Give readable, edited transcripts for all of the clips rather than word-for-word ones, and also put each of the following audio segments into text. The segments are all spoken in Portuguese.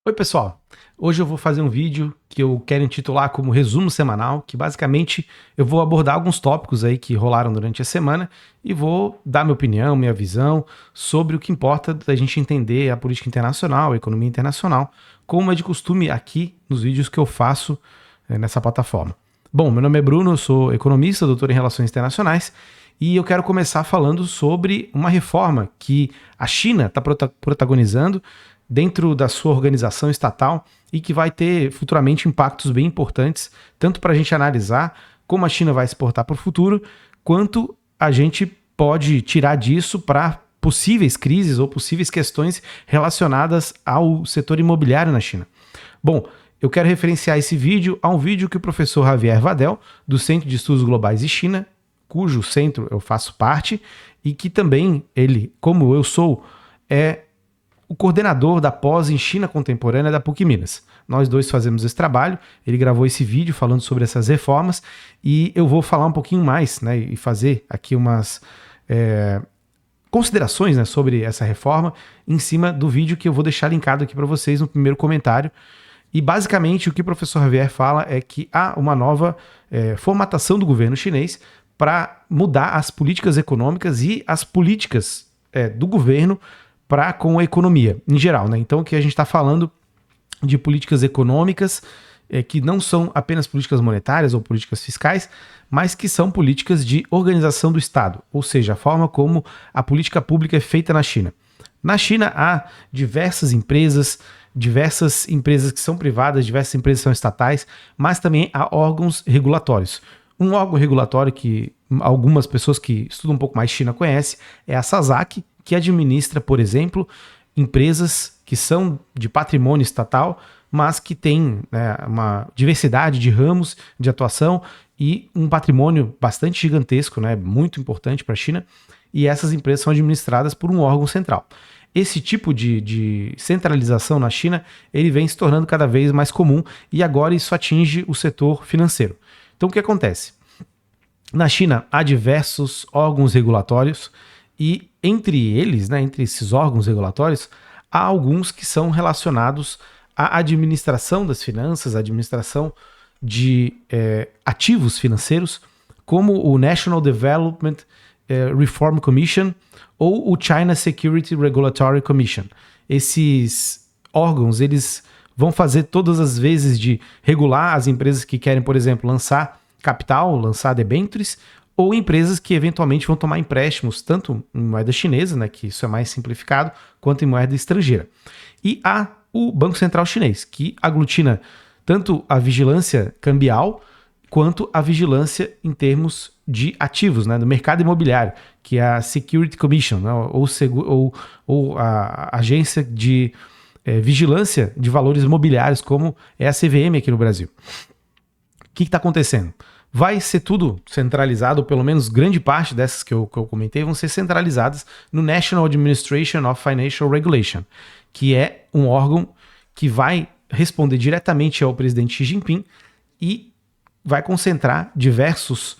Oi pessoal, hoje eu vou fazer um vídeo que eu quero intitular como resumo semanal, que basicamente eu vou abordar alguns tópicos aí que rolaram durante a semana e vou dar minha opinião, minha visão sobre o que importa da gente entender a política internacional, a economia internacional, como é de costume aqui nos vídeos que eu faço nessa plataforma. Bom, meu nome é Bruno, eu sou economista, doutor em Relações Internacionais e eu quero começar falando sobre uma reforma que a China está protagonizando dentro da sua organização estatal e que vai ter futuramente impactos bem importantes, tanto para a gente analisar como a China vai se portar para o futuro, quanto a gente pode tirar disso para possíveis crises ou possíveis questões relacionadas ao setor imobiliário na China. Bom, eu quero referenciar esse vídeo a um vídeo que o professor Javier Vadel, do Centro de Estudos Globais de China, cujo centro eu faço parte, e que também ele, como eu sou, é o coordenador da pós em China Contemporânea da PUC Minas. Nós dois fazemos esse trabalho, ele gravou esse vídeo falando sobre essas reformas e eu vou falar um pouquinho mais, né, e fazer aqui umas considerações, né, sobre essa reforma em cima do vídeo que eu vou deixar linkado aqui para vocês no primeiro comentário. E basicamente o que o professor Javier fala é que há uma nova formatação do governo chinês para mudar as políticas econômicas e as políticas do governo para com a economia em geral, né? Então, que a gente está falando de políticas econômicas que não são apenas políticas monetárias ou políticas fiscais, mas que são políticas de organização do Estado, ou seja, a forma como a política pública é feita na China. Na China há diversas empresas que são privadas, diversas empresas que são estatais, mas também há órgãos regulatórios. Um órgão regulatório que algumas pessoas que estudam um pouco mais China conhecem é a SASAC, que administra, por exemplo, empresas que são de patrimônio estatal, mas que têm, né, uma diversidade de ramos de atuação e um patrimônio bastante gigantesco, né, muito importante para a China, e essas empresas são administradas por um órgão central. Esse tipo de centralização na China, ele vem se tornando cada vez mais comum e agora isso atinge o setor financeiro. Então o que acontece? Na China há diversos órgãos regulatórios e entre eles, né, entre esses órgãos regulatórios, há alguns que são relacionados à administração das finanças, à administração de ativos financeiros, como o National Development Reform Commission ou o China Security Regulatory Commission. Esses órgãos, eles vão fazer todas as vezes de regular as empresas que querem, por exemplo, lançar capital, lançar debêntures, ou empresas que eventualmente vão tomar empréstimos, tanto em moeda chinesa, né, que isso é mais simplificado, quanto em moeda estrangeira. E há o Banco Central Chinês, que aglutina tanto a vigilância cambial, quanto a vigilância em termos de ativos, né, do mercado imobiliário, que é a Security Commission, né, ou a agência de vigilância de valores imobiliários, como é a CVM aqui no Brasil. O que está acontecendo? Vai ser tudo centralizado, ou pelo menos grande parte dessas que eu comentei vão ser centralizadas no National Administration of Financial Regulation, que é um órgão que vai responder diretamente ao presidente Xi Jinping e vai concentrar diversas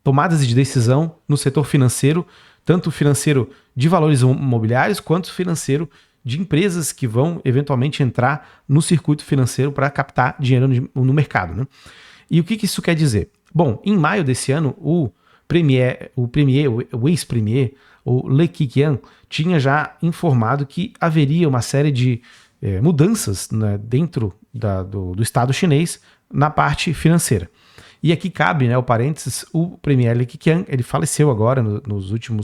tomadas de decisão no setor financeiro, tanto financeiro de valores imobiliários, quanto financeiro de empresas que vão eventualmente entrar no circuito financeiro para captar dinheiro no mercado, né? E o que isso quer dizer? Bom, em maio desse ano, o ex-premier, o Li Keqiang, tinha já informado que haveria uma série de mudanças, né, dentro do Estado chinês na parte financeira. E aqui cabe, né, o parênteses, o premier Li Keqiang, ele faleceu agora no último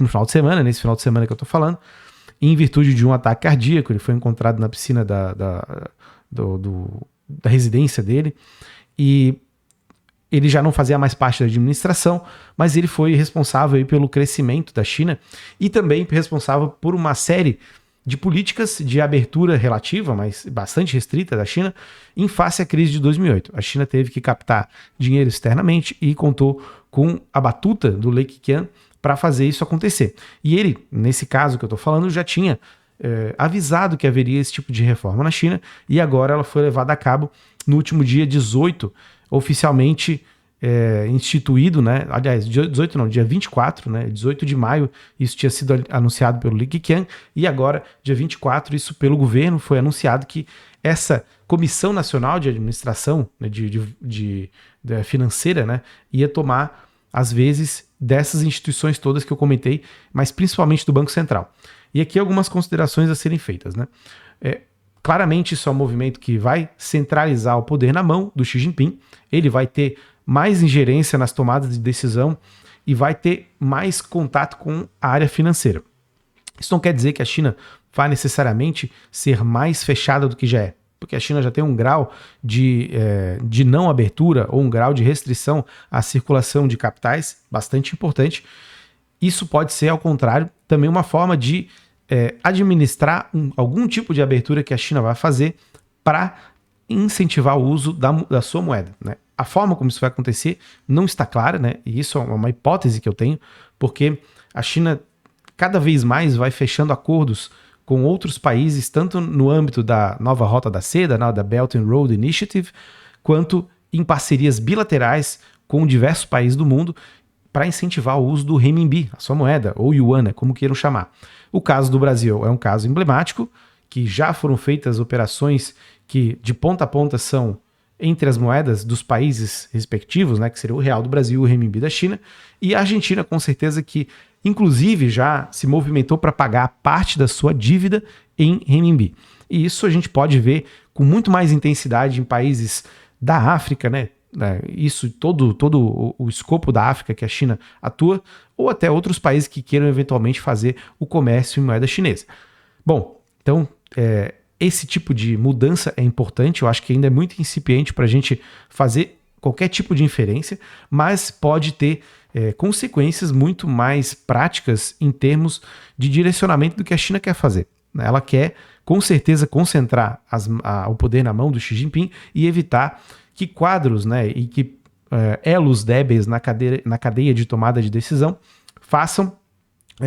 final de semana, nesse final de semana que eu estou falando, em virtude de um ataque cardíaco. Ele foi encontrado na piscina da residência dele, e ele já não fazia mais parte da administração, mas ele foi responsável aí pelo crescimento da China e também responsável por uma série de políticas de abertura relativa, mas bastante restrita da China, em face à crise de 2008. A China teve que captar dinheiro externamente e contou com a batuta do Li Keqiang para fazer isso acontecer. E ele, nesse caso que eu estou falando, já tinha avisado que haveria esse tipo de reforma na China, e agora ela foi levada a cabo no último dia 18, oficialmente instituído, né? Aliás, dia 18 não, dia 24, né? 18 de maio, isso tinha sido anunciado pelo Li Keqiang, e agora, dia 24, isso pelo governo foi anunciado que essa Comissão Nacional de Administração, né, de financeira, né, ia tomar, às vezes, dessas instituições todas que eu comentei, mas principalmente do Banco Central. E aqui algumas considerações a serem feitas, né? Claramente isso é um movimento que vai centralizar o poder na mão do Xi Jinping, ele vai ter mais ingerência nas tomadas de decisão e vai ter mais contato com a área financeira. Isso não quer dizer que a China vai necessariamente ser mais fechada do que já é, porque a China já tem um grau de não abertura ou um grau de restrição à circulação de capitais bastante importante. Isso pode ser, ao contrário, também uma forma de administrar algum tipo de abertura que a China vai fazer para incentivar o uso da sua moeda, né? A forma como isso vai acontecer não está clara, né? E isso é uma hipótese que eu tenho, porque a China cada vez mais vai fechando acordos com outros países, tanto no âmbito da nova Rota da Seda, da Belt and Road Initiative, quanto em parcerias bilaterais com diversos países do mundo para incentivar o uso do renminbi, a sua moeda, ou yuan, né, como queiram chamar. O caso do Brasil é um caso emblemático, que já foram feitas operações que de ponta a ponta são entre as moedas dos países respectivos, né, que seria o real do Brasil e o renminbi da China, e a Argentina, com certeza que, inclusive, já se movimentou para pagar parte da sua dívida em renminbi. E isso a gente pode ver com muito mais intensidade em países da África, né? Isso, todo o escopo da África que a China atua, ou até outros países que queiram eventualmente fazer o comércio em moeda chinesa. Bom, então, esse tipo de mudança é importante, eu acho que ainda é muito incipiente para a gente fazer qualquer tipo de inferência, mas pode ter consequências muito mais práticas em termos de direcionamento do que a China quer fazer. Ela quer, com certeza, concentrar o poder na mão do Xi Jinping e evitar que quadros, né, e que elos débeis na cadeia de tomada de decisão façam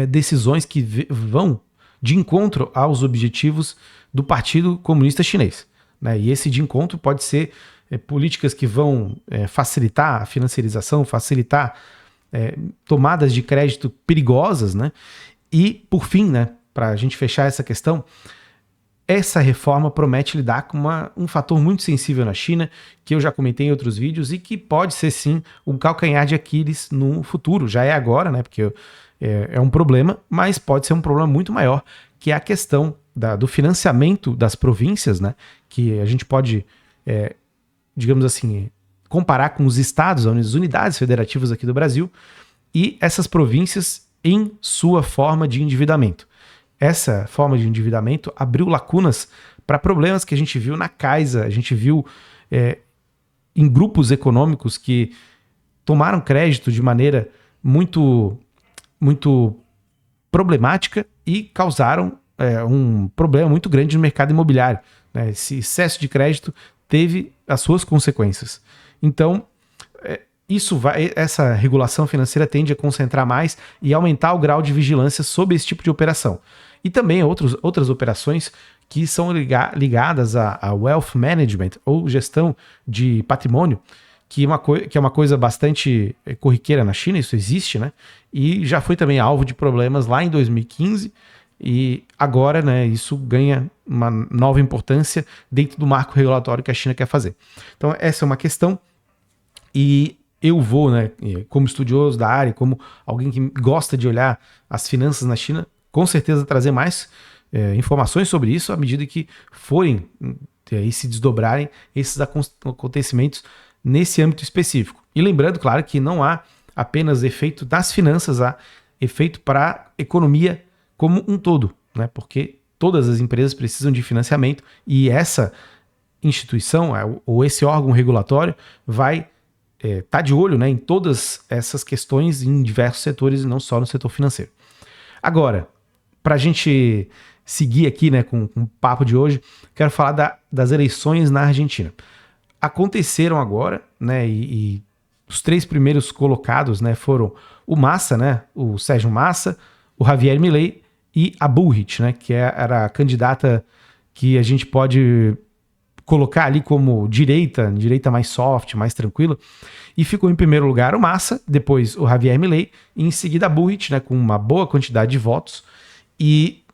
decisões que vão de encontro aos objetivos do Partido Comunista Chinês, né? E esse de encontro pode ser políticas que vão facilitar a financiarização, facilitar tomadas de crédito perigosas, né? E, por fim, né, para a gente fechar essa questão, essa reforma promete lidar com um fator muito sensível na China, que eu já comentei em outros vídeos, e que pode ser, sim, um calcanhar de Aquiles no futuro. Já é agora, né? Porque é um problema, mas pode ser um problema muito maior, que é a questão do financiamento das províncias, né? Que a gente pode, digamos assim, comparar com os estados, as unidades federativas aqui do Brasil, e essas províncias em sua forma de endividamento. Essa forma de endividamento abriu lacunas para problemas que a gente viu na Caixa, a gente viu em grupos econômicos que tomaram crédito de maneira muito, muito problemática e causaram um problema muito grande no mercado imobiliário, né? Esse excesso de crédito teve as suas consequências. Então, essa regulação financeira tende a concentrar mais e aumentar o grau de vigilância sobre esse tipo de operação. E também outras operações que são ligadas a wealth management, ou gestão de patrimônio, que é uma coisa bastante corriqueira na China, isso existe, né? E já foi também alvo de problemas lá em 2015, e agora, né, isso ganha uma nova importância dentro do marco regulatório que a China quer fazer. Então, essa é uma questão, e eu vou, né, como estudioso da área, como alguém que gosta de olhar as finanças na China, com certeza trazer mais informações sobre isso à medida que forem e se desdobrarem esses acontecimentos nesse âmbito específico. E lembrando, claro, que não há apenas efeito das finanças, há efeito para a economia como um todo, né? Porque todas as empresas precisam de financiamento e essa instituição ou esse órgão regulatório vai estar de olho, né, em todas essas questões em diversos setores e não só no setor financeiro. Agora, para a gente seguir aqui, né, com o papo de hoje, quero falar das eleições na Argentina. Aconteceram agora, né, e os 3 primeiros colocados, né, foram o Massa, né, o Sérgio Massa, o Javier Milei e a Bullrich, né, que era a candidata que a gente pode colocar ali como direita mais soft, mais tranquila, e ficou em primeiro lugar o Massa, depois o Javier Milei, e em seguida a Burrit, né, com uma boa quantidade de votos, e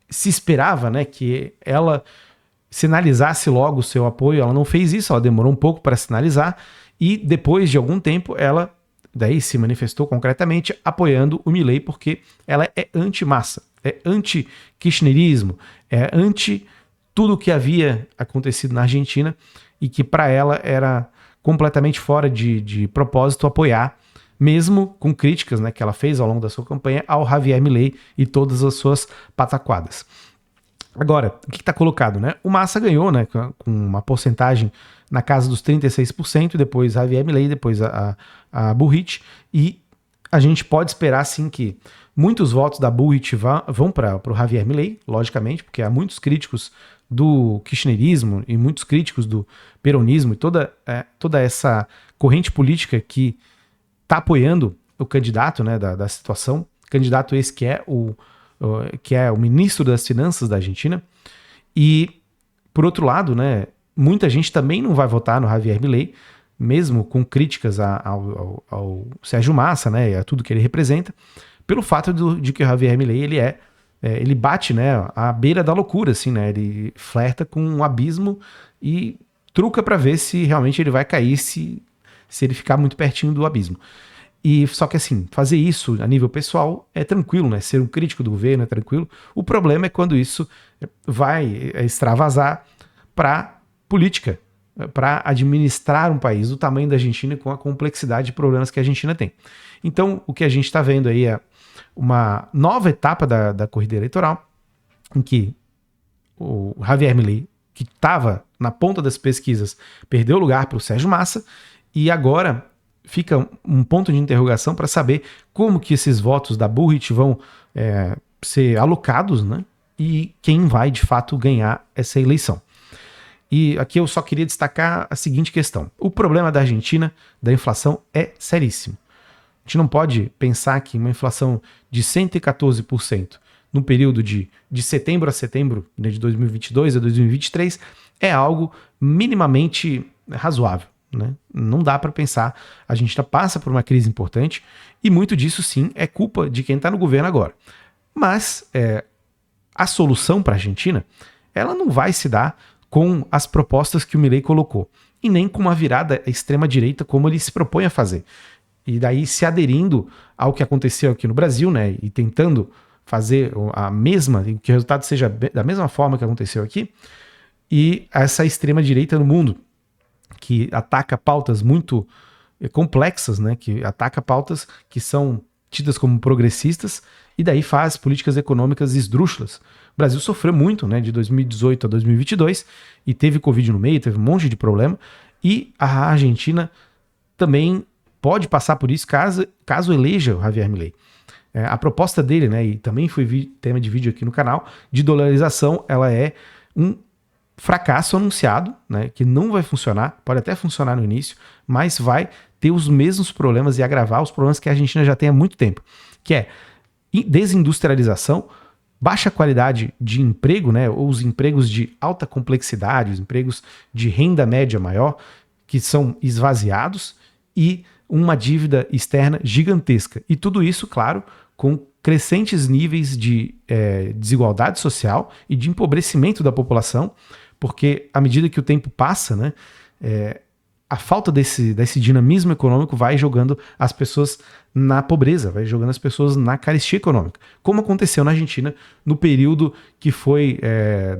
se esperava, né, que ela sinalizasse logo o seu apoio. Ela não fez isso, ela demorou um pouco para sinalizar, e depois de algum tempo ela daí se manifestou concretamente apoiando o Milei, porque ela é anti-massa, é anti-kirchnerismo, é anti tudo o que havia acontecido na Argentina, e que para ela era completamente fora de propósito apoiar, mesmo com críticas, né, que ela fez ao longo da sua campanha ao Javier Milei e todas as suas pataquadas. Agora, o que está colocado, né? O Massa ganhou, né, com uma porcentagem na casa dos 36%, depois Javier Milei, depois a Burrit, e a gente pode esperar, sim, que muitos votos da Burrit vão para o Javier Milei, logicamente, porque há muitos críticos do kirchnerismo e muitos críticos do peronismo e toda essa corrente política que está apoiando o candidato, né, da situação, candidato esse que é o ministro das Finanças da Argentina. E, por outro lado, né, muita gente também não vai votar no Javier Milei, mesmo com críticas ao Sérgio Massa, né, e a tudo que ele representa, pelo fato de que o Javier Milei ele bate, né, à beira da loucura, assim, né, ele flerta com um abismo e truca para ver se realmente ele vai cair se ele ficar muito pertinho do abismo. E só que assim, fazer isso a nível pessoal é tranquilo, né? Ser um crítico do governo é tranquilo. O problema é quando isso vai extravasar para política, para administrar um país do tamanho da Argentina com a complexidade de problemas que a Argentina tem. Então, o que a gente está vendo aí é uma nova etapa da corrida eleitoral, em que o Javier Milei, que estava na ponta das pesquisas, perdeu lugar para o Sérgio Massa, e agora fica um ponto de interrogação para saber como que esses votos da Burrit vão ser alocados, né? E quem vai de fato ganhar essa eleição. E aqui eu só queria destacar a seguinte questão: o problema da Argentina, da inflação, é seríssimo. A gente não pode pensar que uma inflação de 114% no período de setembro a setembro, né, de 2022 a 2023 é algo minimamente razoável. Né? Não dá para pensar. A gente passa por uma crise importante e muito disso sim é culpa de quem está no governo agora. Mas a solução para a Argentina, ela não vai se dar com as propostas que o Milei colocou e nem com uma virada à extrema-direita como ele se propõe a fazer. E daí se aderindo ao que aconteceu aqui no Brasil, né, e tentando fazer que o resultado seja da mesma forma que aconteceu aqui, e essa extrema-direita no mundo, que ataca pautas muito complexas, né, que ataca pautas que são tidas como progressistas e daí faz políticas econômicas esdrúxulas. O Brasil sofreu muito, né, de 2018 a 2022 e teve Covid no meio, teve um monte de problema, e a Argentina também pode passar por isso caso eleja o Javier Milei. A proposta dele, né, e também foi tema de vídeo aqui no canal, de dolarização, ela é um fracasso anunciado, né, que não vai funcionar, pode até funcionar no início, mas vai ter os mesmos problemas e agravar os problemas que a Argentina já tem há muito tempo, que é desindustrialização, baixa qualidade de emprego, né, ou os empregos de alta complexidade, os empregos de renda média maior, que são esvaziados, e uma dívida externa gigantesca. E tudo isso, claro, com crescentes níveis de desigualdade social e de empobrecimento da população, porque à medida que o tempo passa, né, a falta desse dinamismo econômico vai jogando as pessoas na pobreza, vai jogando as pessoas na carestia econômica, como aconteceu na Argentina no período que foi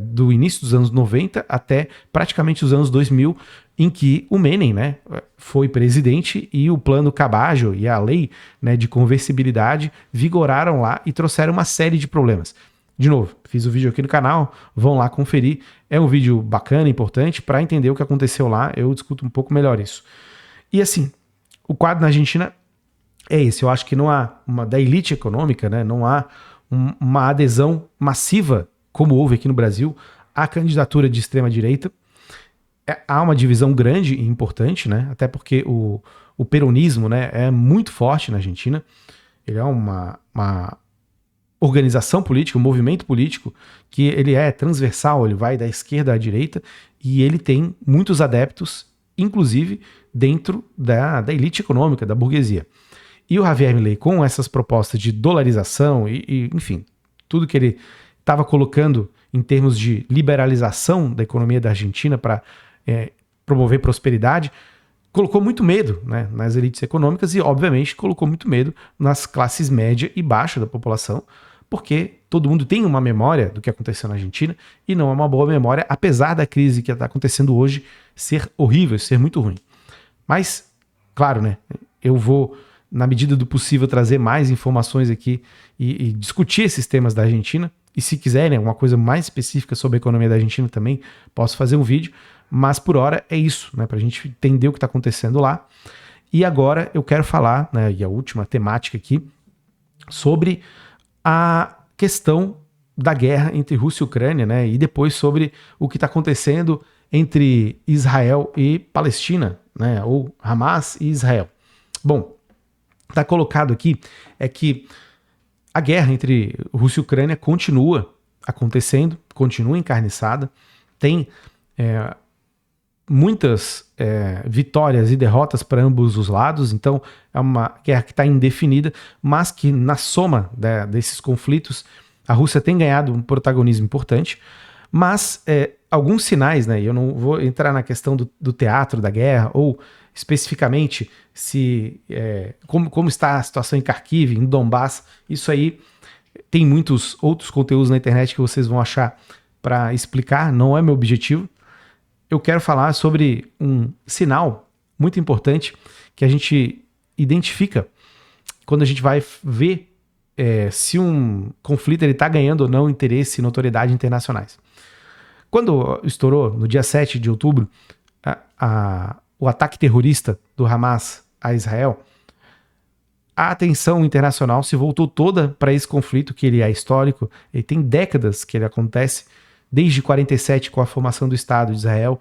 do início dos anos 90 até praticamente os anos 2000, em que o Menem, né, foi presidente e o plano Cabajo e a lei, né, de conversibilidade vigoraram lá e trouxeram uma série de problemas. De novo, fiz o vídeo aqui no canal, vão lá conferir. É um vídeo bacana, importante, para entender o que aconteceu lá. Eu discuto um pouco melhor isso. E assim, o quadro na Argentina é esse. Eu acho que não há da elite econômica, né, não há uma adesão massiva, como houve aqui no Brasil, à candidatura de extrema-direita. Há uma divisão grande e importante, né, até porque o peronismo, né, é muito forte na Argentina. Ele é uma organização política, um movimento político que ele é transversal, ele vai da esquerda à direita e ele tem muitos adeptos, inclusive dentro da elite econômica, da burguesia. E o Javier Milei, com essas propostas de dolarização enfim, tudo que ele estava colocando em termos de liberalização da economia da Argentina para promover prosperidade, colocou muito medo, né, nas elites econômicas e, obviamente, colocou muito medo nas classes média e baixa da população, porque todo mundo tem uma memória do que aconteceu na Argentina e não é uma boa memória, apesar da crise que está acontecendo hoje ser horrível, ser muito ruim. Mas, claro, né, eu vou, na medida do possível, trazer mais informações aqui e discutir esses temas da Argentina. E se quiserem alguma coisa mais específica sobre a economia da Argentina também, posso fazer um vídeo. Mas por hora é isso, né, para a gente entender o que está acontecendo lá. E agora eu quero falar, né, e a última temática aqui, sobre a questão da guerra entre Rússia e Ucrânia, né, e depois sobre o que está acontecendo entre Israel e Palestina, né, ou Hamas e Israel. Bom, está colocado aqui é que a guerra entre Rússia e Ucrânia continua acontecendo, continua encarniçada, tem muitas vitórias e derrotas para ambos os lados, então é uma guerra que está indefinida, mas que na soma desses conflitos a Rússia tem ganhado um protagonismo importante, mas alguns sinais, né, eu não vou entrar na questão do teatro da guerra ou especificamente como está a situação em Kharkiv, em Donbass, isso aí tem muitos outros conteúdos na internet que vocês vão achar para explicar, não é meu objetivo. Eu quero falar sobre um sinal muito importante que a gente identifica quando a gente vai ver se um conflito está ganhando ou não interesse e notoriedade internacionais. Quando estourou, no dia 7 de outubro, o ataque terrorista do Hamas a Israel, a atenção internacional se voltou toda para esse conflito, que ele é histórico, ele tem décadas que ele acontece. Desde 47, com a formação do Estado de Israel,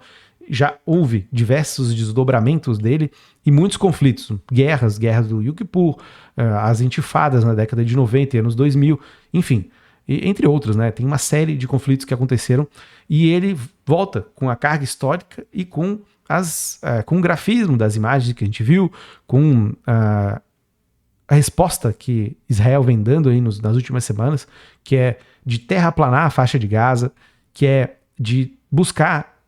já houve diversos desdobramentos dele e muitos conflitos, guerras do Yom Kippur, as intifadas na década de 90 e anos 2000, enfim, entre outros, né? Tem uma série de conflitos que aconteceram e ele volta com a carga histórica e com o grafismo das imagens que a gente viu, com a resposta que Israel vem dando aí nas últimas semanas, que é de terraplanar a faixa de Gaza, que é de buscar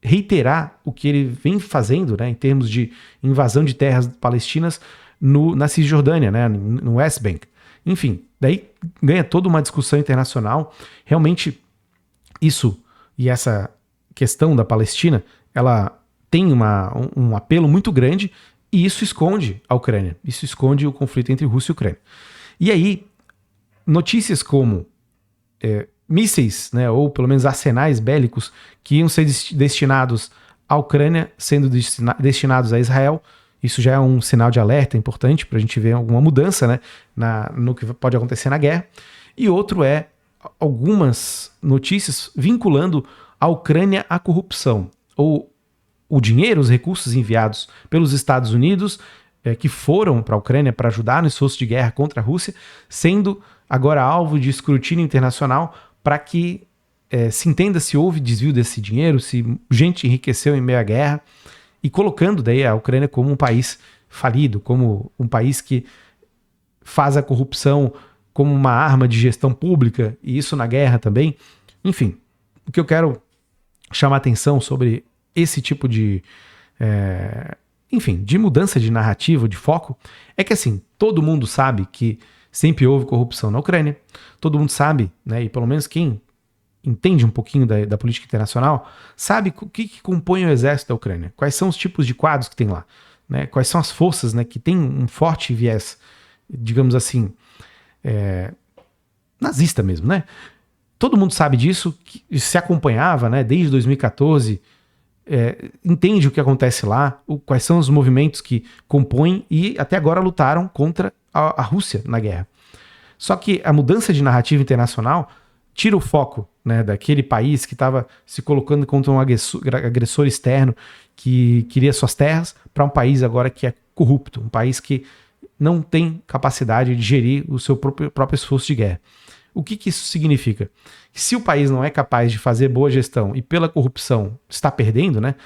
reiterar o que ele vem fazendo, né, em termos de invasão de terras palestinas na Cisjordânia, né, no West Bank. Enfim, daí ganha toda uma discussão internacional. Realmente, isso e essa questão da Palestina, ela tem um apelo muito grande e isso esconde a Ucrânia, isso esconde o conflito entre Rússia e Ucrânia. E aí, notícias como mísseis, né, ou pelo menos arsenais bélicos que iam ser destinados à Ucrânia sendo destinados a Israel, isso já é um sinal de alerta importante para a gente ver alguma mudança, né, no que pode acontecer na guerra. E outro é algumas notícias vinculando a Ucrânia à corrupção, ou o dinheiro, os recursos enviados pelos Estados Unidos que foram para a Ucrânia para ajudar no esforço de guerra contra a Rússia, sendo agora alvo de escrutínio internacional para que se entenda se houve desvio desse dinheiro, se gente enriqueceu em meio à guerra, e colocando daí a Ucrânia como um país falido, como um país que faz a corrupção como uma arma de gestão pública, e isso na guerra também. Enfim, o que eu quero chamar atenção sobre esse tipo de mudança de narrativa, de foco, é que assim, todo mundo sabe que sempre houve corrupção na Ucrânia, todo mundo sabe, né, e pelo menos quem entende um pouquinho da política internacional, sabe o que compõe o exército da Ucrânia, quais são os tipos de quadros que tem lá, né, quais são as forças, né, que tem um forte viés, digamos assim, nazista mesmo, né? Todo mundo sabe disso, que se acompanhava, né, desde 2014, entende o que acontece lá, quais são os movimentos que compõem e até agora lutaram contra a Rússia na guerra. Só que a mudança de narrativa internacional tira o foco, né, daquele país que estava se colocando contra um agressor externo que queria suas terras, para um país agora que é corrupto, um país que não tem capacidade de gerir o seu próprio esforço de guerra. O que isso significa? Que se o país não é capaz de fazer boa gestão e pela corrupção está perdendo, né,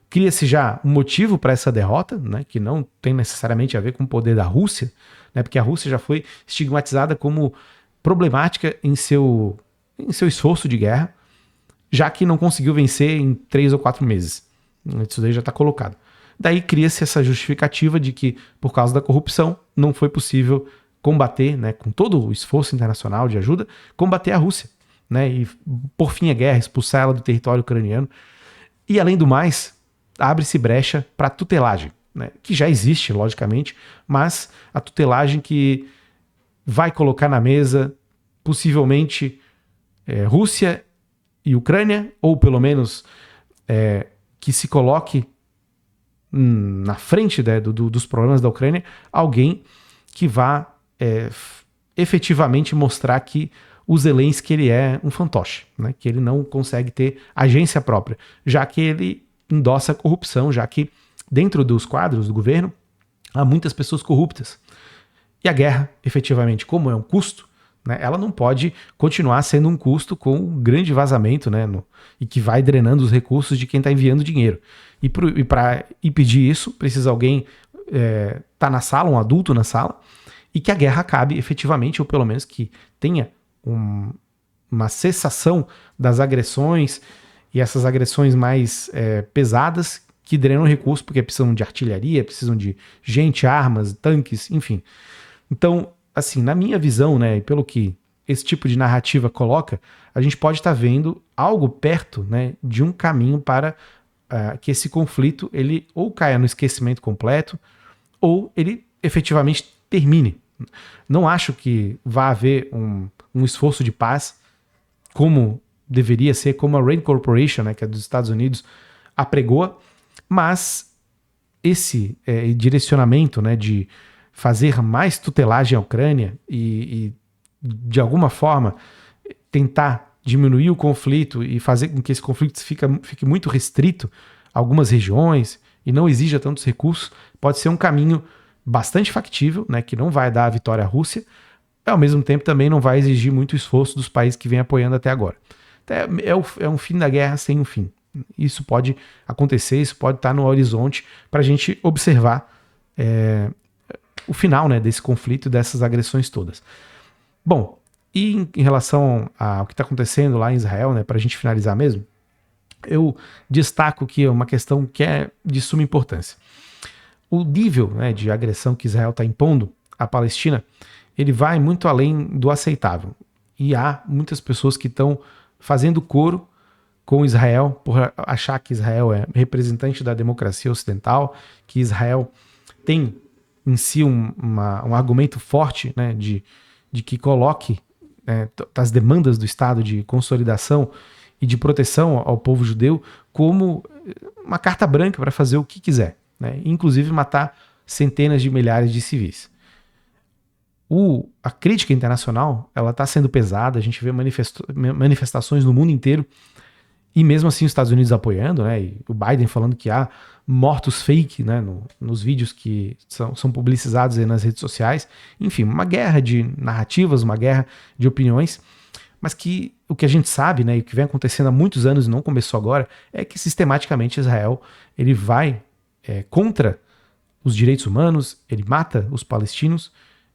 cria-se já um motivo para essa derrota, né, que não tem necessariamente a ver com o poder da Rússia, né, porque a Rússia já foi estigmatizada como problemática em seu esforço de guerra, já que não conseguiu vencer em 3 ou 4 meses. Isso daí já está colocado. Daí cria-se essa justificativa de que, por causa da corrupção, não foi possível combater, né, com todo o esforço internacional de ajuda, combater a Rússia, né, e por fim a guerra, expulsar ela do território ucraniano. E além do mais, abre-se brecha para tutelagem, né, que já existe, logicamente, mas a tutelagem que vai colocar na mesa, possivelmente, Rússia e Ucrânia, ou pelo menos que se coloque na frente, né, dos problemas da Ucrânia, alguém que vá efetivamente mostrar que o Zelensky ele é um fantoche, né, que ele não consegue ter agência própria, já que ele endossa a corrupção, já que dentro dos quadros do governo há muitas pessoas corruptas. E a guerra, efetivamente, como é um custo, né, ela não pode continuar sendo um custo com um grande vazamento, né, e que vai drenando os recursos de quem está enviando dinheiro. E para impedir isso, precisa alguém tá na sala, um adulto na sala, e que a guerra acabe efetivamente, ou pelo menos que tenha uma cessação das agressões, e essas agressões mais pesadas que drenam recursos, porque precisam de artilharia, precisam de gente, armas, tanques, enfim. Então, assim, na minha visão, né, e pelo que esse tipo de narrativa coloca, a gente pode estar vendo algo perto, né, de um caminho para que esse conflito ele ou caia no esquecimento completo ou ele efetivamente termine. Não acho que vá haver um esforço de paz como deveria ser, como a Rand Corporation, né, que é dos Estados Unidos, apregoa, mas esse direcionamento, né, de fazer mais tutelagem à Ucrânia e de alguma forma tentar diminuir o conflito e fazer com que esse conflito fique muito restrito a algumas regiões e não exija tantos recursos, pode ser um caminho bastante factível, né, que não vai dar a vitória à Rússia, ao mesmo tempo também não vai exigir muito esforço dos países que vêm apoiando até agora. É um fim da guerra sem um fim. Isso pode acontecer, isso pode estar no horizonte para a gente observar o final, né, desse conflito e dessas agressões todas. Bom, e em relação ao que está acontecendo lá em Israel, né, para a gente finalizar mesmo, eu destaco que é uma questão que é de suma importância. O nível, né, de agressão que Israel está impondo à Palestina, ele vai muito além do aceitável. E há muitas pessoas que estão fazendo coro com Israel por achar que Israel é representante da democracia ocidental, que Israel tem em si um argumento forte, né, de que coloque as demandas do Estado de consolidação e de proteção ao povo judeu como uma carta branca para fazer o que quiser, né, inclusive matar centenas de milhares de civis. A crítica internacional ela está sendo pesada, a gente vê manifestações no mundo inteiro, e mesmo assim os Estados Unidos apoiando, né, e o Biden falando que há mortos fake, né, nos vídeos que são publicizados aí nas redes sociais. Enfim, uma guerra de narrativas, uma guerra de opiniões, mas que o que a gente sabe, né, e o que vem acontecendo há muitos anos e não começou agora, é que sistematicamente Israel ele vai contra os direitos humanos, ele mata os palestinos,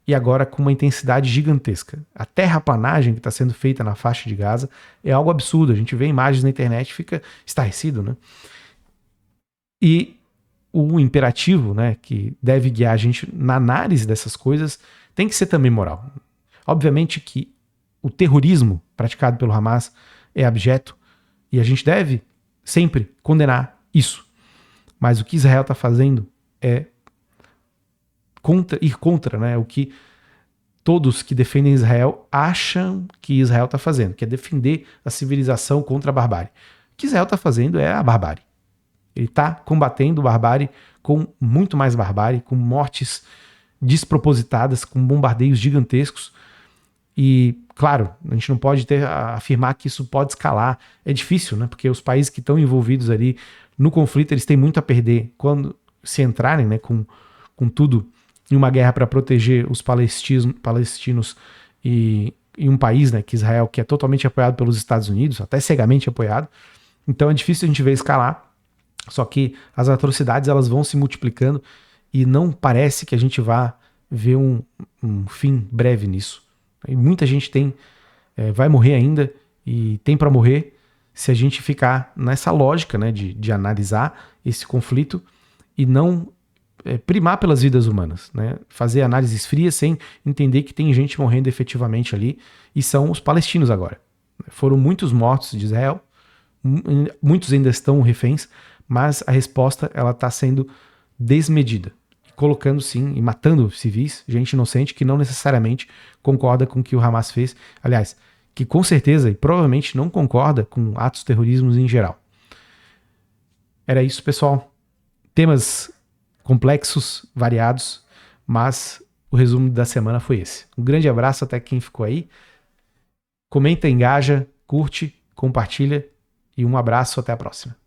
e agora com uma intensidade gigantesca. A terraplanagem que está sendo feita na faixa de Gaza é algo absurdo. A gente vê imagens na internet e fica estarrecido, né? E o imperativo, né, que deve guiar a gente na análise dessas coisas tem que ser também moral. Obviamente que o terrorismo praticado pelo Hamas é abjeto e a gente deve sempre condenar isso. Mas o que Israel está fazendo é ir contra, né, o que todos que defendem Israel acham que Israel está fazendo, que é defender a civilização contra a barbárie. O que Israel está fazendo é a barbárie. Ele está combatendo a barbárie com muito mais barbárie, com mortes despropositadas, com bombardeios gigantescos. E, claro, a gente não pode afirmar que isso pode escalar. É difícil, né? Porque os países que estão envolvidos ali no conflito, eles têm muito a perder quando se entrarem, né, com tudo em uma guerra para proteger os palestinos e em um país, né, que Israel, que é totalmente apoiado pelos Estados Unidos, até cegamente apoiado. Então é difícil a gente ver escalar. Só que as atrocidades elas vão se multiplicando e não parece que a gente vá ver um fim breve nisso. E muita gente vai morrer ainda e tem para morrer se a gente ficar nessa lógica, né, de analisar esse conflito e não primar pelas vidas humanas, né? Fazer análises frias sem entender que tem gente morrendo efetivamente ali e são os palestinos agora. Foram muitos mortos de Israel, muitos ainda estão reféns, mas a resposta ela está sendo desmedida, colocando sim e matando civis, gente inocente que não necessariamente concorda com o que o Hamas fez, aliás, que com certeza e provavelmente não concorda com atos terrorismos em geral. Era isso, pessoal. Temas complexos, variados, mas o resumo da semana foi esse. Um grande abraço até quem ficou aí. Comenta, engaja, curte, compartilha e um abraço, até a próxima.